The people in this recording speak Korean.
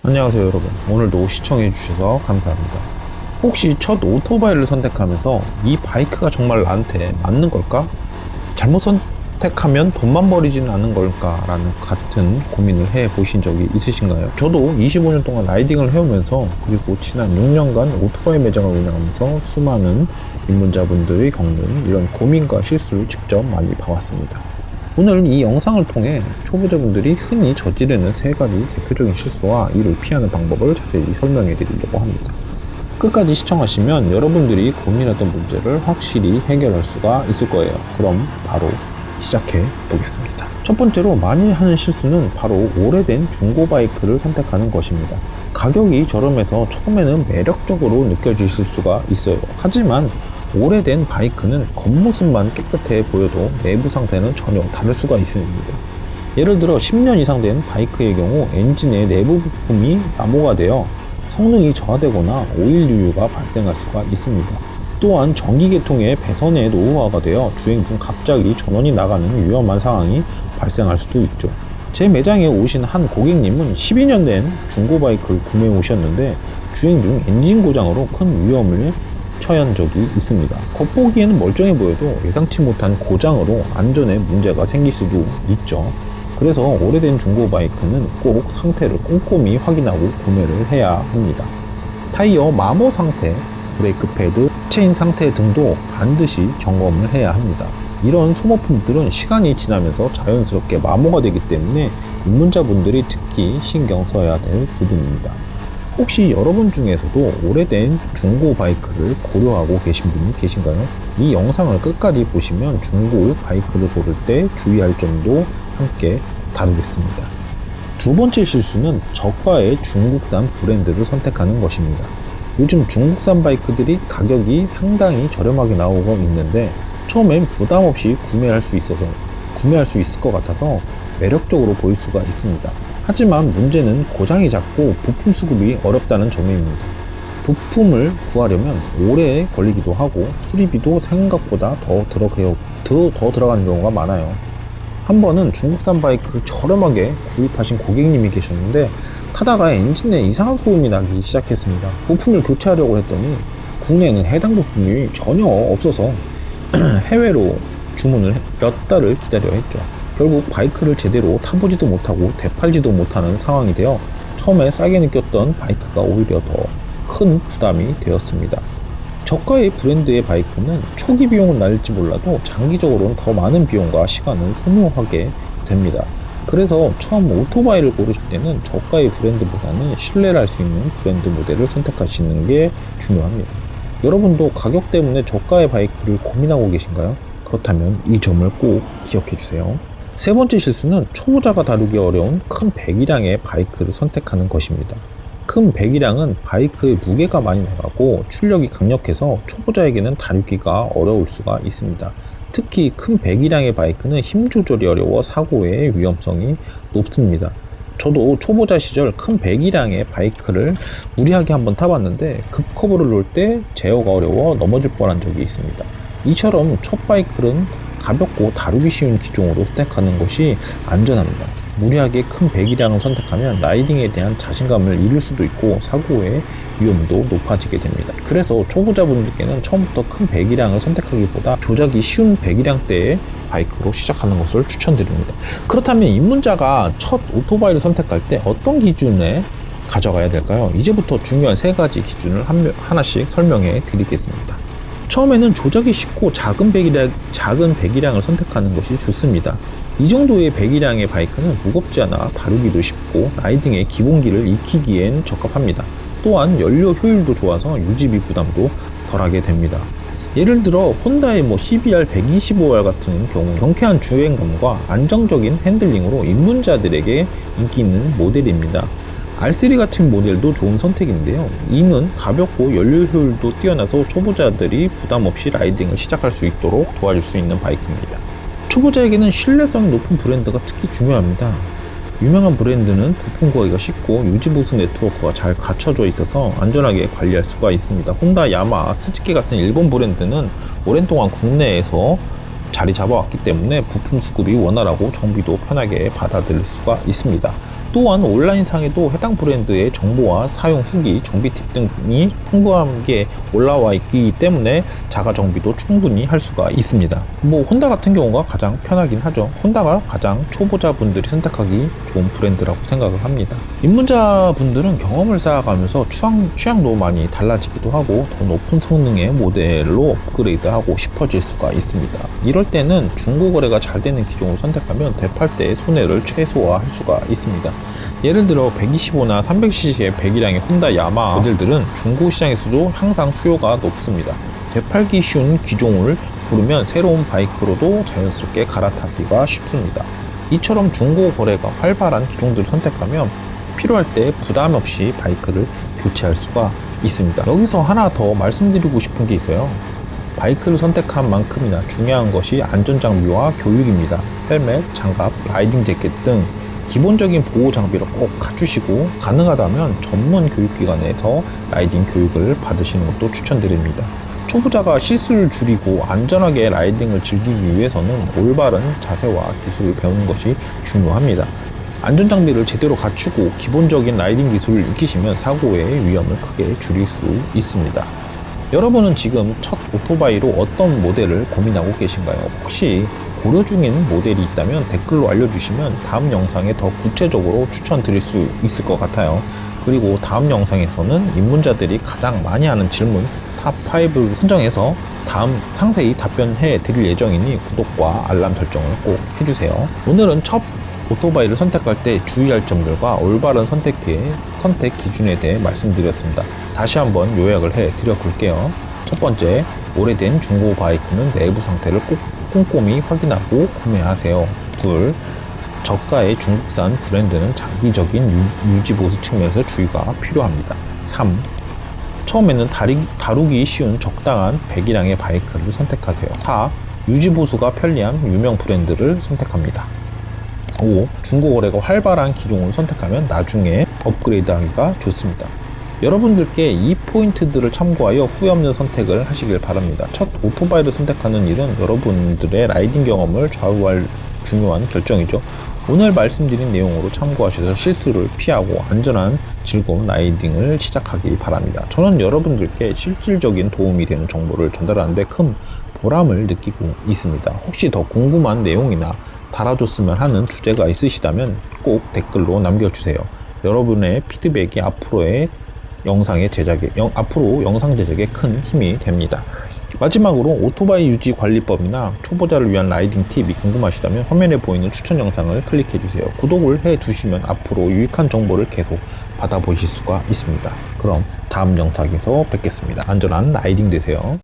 안녕하세요 여러분, 오늘도 시청해 주셔서 감사합니다. 혹시 첫 오토바이를 선택하면서 이 바이크가 정말 나한테 맞는 걸까? 잘못 선택하면 돈만 버리지는 않는 걸까? 라는 같은 고민을 해 보신 적이 있으신가요? 저도 25년 동안 라이딩을 해오면서, 그리고 지난 6년간 오토바이 매장을 운영하면서 수많은 입문자분들이 겪는 이런 고민과 실수를 직접 많이 봐왔습니다. 오늘 이 영상을 통해 초보자분들이 흔히 저지르는 세 가지 대표적인 실수와 이를 피하는 방법을 자세히 설명해 드리려고 합니다. 끝까지 시청하시면 여러분들이 고민하던 문제를 확실히 해결할 수가 있을 거예요. 그럼 바로 시작해 보겠습니다. 첫 번째로 많이 하는 실수는 바로 오래된 중고 바이크를 선택하는 것입니다. 가격이 저렴해서 처음에는 매력적으로 느껴지실 수가 있어요. 하지만 오래된 바이크는 겉모습만 깨끗해 보여도 내부 상태는 전혀 다를 수가 있습니다. 예를 들어 10년 이상 된 바이크의 경우 엔진의 내부 부품이 암호가 되어 성능이 저하되거나 오일 유유가 발생할 수가 있습니다. 또한 전기계통의 배선의 노후화가 되어 주행 중 갑자기 전원이 나가는 위험한 상황이 발생할 수도 있죠. 제 매장에 오신 한 고객님은 12년 된 중고 바이크를 구매해 오셨는데 주행 중 엔진 고장으로 큰 위험을 처한 적이 있습니다. 겉보기에는 멀쩡해 보여도 예상치 못한 고장으로 안전에 문제가 생길 수도 있죠. 그래서 오래된 중고 바이크는 꼭 상태를 꼼꼼히 확인하고 구매를 해야 합니다. 타이어 마모 상태, 브레이크 패드, 체인 상태 등도 반드시 점검을 해야 합니다. 이런 소모품들은 시간이 지나면서 자연스럽게 마모가 되기 때문에 입문자분들이 특히 신경 써야 될 부분입니다. 혹시 여러분 중에서도 오래된 중고 바이크를 고려하고 계신 분이 계신가요? 이 영상을 끝까지 보시면 중고 바이크를 고를 때 주의할 점도 함께 다루겠습니다. 두 번째 실수는 저가의 중국산 브랜드를 선택하는 것입니다. 요즘 중국산 바이크들이 가격이 상당히 저렴하게 나오고 있는데 처음엔 부담 없이 구매할 수 있을 것 같아서 매력적으로 보일 수가 있습니다. 하지만 문제는 고장이 잦고 부품 수급이 어렵다는 점입니다. 부품을 구하려면 오래 걸리기도 하고 수리비도 생각보다 더 들어가는 경우가 많아요. 한 번은 중국산 바이크를 저렴하게 구입하신 고객님이 계셨는데 타다가 엔진에 이상한 소음이 나기 시작했습니다. 부품을 교체하려고 했더니 국내에는 해당 부품이 전혀 없어서 해외로 주문을 몇 달을 기다려야 했죠. 결국 바이크를 제대로 타보지도 못하고 되팔지도 못하는 상황이 되어 처음에 싸게 느꼈던 바이크가 오히려 더 큰 부담이 되었습니다. 저가의 브랜드의 바이크는 초기 비용은 나을지 몰라도 장기적으로는 더 많은 비용과 시간을 소모하게 됩니다. 그래서 처음 오토바이를 고르실 때는 저가의 브랜드보다는 신뢰를 할 수 있는 브랜드 모델을 선택하시는 게 중요합니다. 여러분도 가격 때문에 저가의 바이크를 고민하고 계신가요? 그렇다면 이 점을 꼭 기억해 주세요. 세 번째 실수는 초보자가 다루기 어려운 큰 배기량의 바이크를 선택하는 것입니다. 큰 배기량은 바이크의 무게가 많이 나가고 출력이 강력해서 초보자에게는 다루기가 어려울 수가 있습니다. 특히 큰 배기량의 바이크는 힘 조절이 어려워 사고의 위험성이 높습니다. 저도 초보자 시절 큰 배기량의 바이크를 무리하게 한번 타봤는데 급커브를 놓을 때 제어가 어려워 넘어질 뻔한 적이 있습니다. 이처럼 첫 바이크는 가볍고 다루기 쉬운 기종으로 선택하는 것이 안전합니다. 무리하게 큰 배기량을 선택하면 라이딩에 대한 자신감을 잃을 수도 있고 사고의 위험도 높아지게 됩니다. 그래서 초보자분들께는 처음부터 큰 배기량을 선택하기보다 조작이 쉬운 배기량대의 바이크로 시작하는 것을 추천드립니다. 그렇다면 입문자가 첫 오토바이를 선택할 때 어떤 기준에 가져가야 될까요? 이제부터 중요한 세 가지 기준을 하나씩 설명해 드리겠습니다. 처음에는 조작이 쉽고 작은 배기량을 선택하는 것이 좋습니다. 이 정도의 배기량의 바이크는 무겁지 않아 다루기도 쉽고 라이딩의 기본기를 익히기엔 적합합니다. 또한 연료 효율도 좋아서 유지비 부담도 덜하게 됩니다. 예를 들어 혼다의 CBR 125R 같은 경우 경쾌한 주행감과 안정적인 핸들링으로 입문자들에게 인기 있는 모델입니다. R3 같은 모델도 좋은 선택인데요. 이는 가볍고 연료 효율도 뛰어나서 초보자들이 부담 없이 라이딩을 시작할 수 있도록 도와줄 수 있는 바이크입니다. 초보자에게는 신뢰성이 높은 브랜드가 특히 중요합니다. 유명한 브랜드는 부품 구하기가 쉽고 유지보수 네트워크가 잘 갖춰져 있어서 안전하게 관리할 수가 있습니다. 혼다, 야마, 스즈키 같은 일본 브랜드는 오랜 동안 국내에서 자리 잡아왔기 때문에 부품 수급이 원활하고 정비도 편하게 받아들일 수가 있습니다. 또한 온라인상에도 해당 브랜드의 정보와 사용 후기, 정비 팁 등이 풍부하게 올라와 있기 때문에 자가 정비도 충분히 할 수가 있습니다. 혼다 같은 경우가 가장 편하긴 하죠. 혼다가 가장 초보자분들이 선택하기 좋은 브랜드라고 생각을 합니다. 입문자분들은 경험을 쌓아가면서 취향도 많이 달라지기도 하고 더 높은 성능의 모델로 업그레이드하고 싶어질 수가 있습니다. 이럴 때는 중고거래가 잘 되는 기종을 선택하면 되팔 때의 손해를 최소화할 수가 있습니다. 예를 들어 125나 300cc의 배기량의 혼다 야마하 모델들은 중고시장에서도 항상 수요가 높습니다. 되팔기 쉬운 기종을 고르면 새로운 바이크로도 자연스럽게 갈아타기가 쉽습니다. 이처럼 중고 거래가 활발한 기종들을 선택하면 필요할 때 부담 없이 바이크를 교체할 수가 있습니다. 여기서 하나 더 말씀드리고 싶은 게 있어요. 바이크를 선택한 만큼이나 중요한 것이 안전장비와 교육입니다. 헬멧, 장갑, 라이딩 재킷 등 기본적인 보호 장비를 꼭 갖추시고 가능하다면 전문 교육기관에서 라이딩 교육을 받으시는 것도 추천드립니다. 초보자가 실수를 줄이고 안전하게 라이딩을 즐기기 위해서는 올바른 자세와 기술을 배우는 것이 중요합니다. 안전장비를 제대로 갖추고 기본적인 라이딩 기술을 익히시면 사고의 위험을 크게 줄일 수 있습니다. 여러분은 지금 첫 오토바이로 어떤 모델을 고민하고 계신가요? 혹시 고려 중인 모델이 있다면 댓글로 알려주시면 다음 영상에 더 구체적으로 추천드릴 수 있을 것 같아요. 그리고 다음 영상에서는 입문자들이 가장 많이 하는 질문 탑5를 선정해서 다음 상세히 답변해 드릴 예정이니 구독과 알람 설정을 꼭 해주세요. 오늘은 첫 오토바이를 선택할 때 주의할 점들과 올바른 선택 기준에 대해 말씀드렸습니다. 다시 한번 요약을 해 드려 볼게요. 첫 번째, 오래된 중고 바이크는 내부 상태를 꼭 꼼꼼히 확인하고 구매하세요. 둘, 저가의 중국산 브랜드는 장기적인 유지 보수 측면에서 주의가 필요합니다. 3. 처음에는 다루기 쉬운 적당한 배기량의 바이크를 선택하세요. 4. 유지 보수가 편리한 유명 브랜드를 선택합니다. 5. 중고거래가 활발한 기종을 선택하면 나중에 업그레이드 하기가 좋습니다. 여러분들께 이 포인트들을 참고하여 후회 없는 선택을 하시길 바랍니다. 첫 오토바이를 선택하는 일은 여러분들의 라이딩 경험을 좌우할 중요한 결정이죠. 오늘 말씀드린 내용으로 참고하셔서 실수를 피하고 안전한 즐거운 라이딩을 시작하기 바랍니다. 저는 여러분들께 실질적인 도움이 되는 정보를 전달하는데 큰 보람을 느끼고 있습니다. 혹시 더 궁금한 내용이나 달아줬으면 하는 주제가 있으시다면 꼭 댓글로 남겨주세요. 여러분의 피드백이 앞으로 영상 제작에 큰 힘이 됩니다. 마지막으로 오토바이 유지 관리법이나 초보자를 위한 라이딩 팁이 궁금하시다면 화면에 보이는 추천 영상을 클릭해주세요. 구독을 해두시면 앞으로 유익한 정보를 계속 받아보실 수가 있습니다. 그럼 다음 영상에서 뵙겠습니다. 안전한 라이딩 되세요.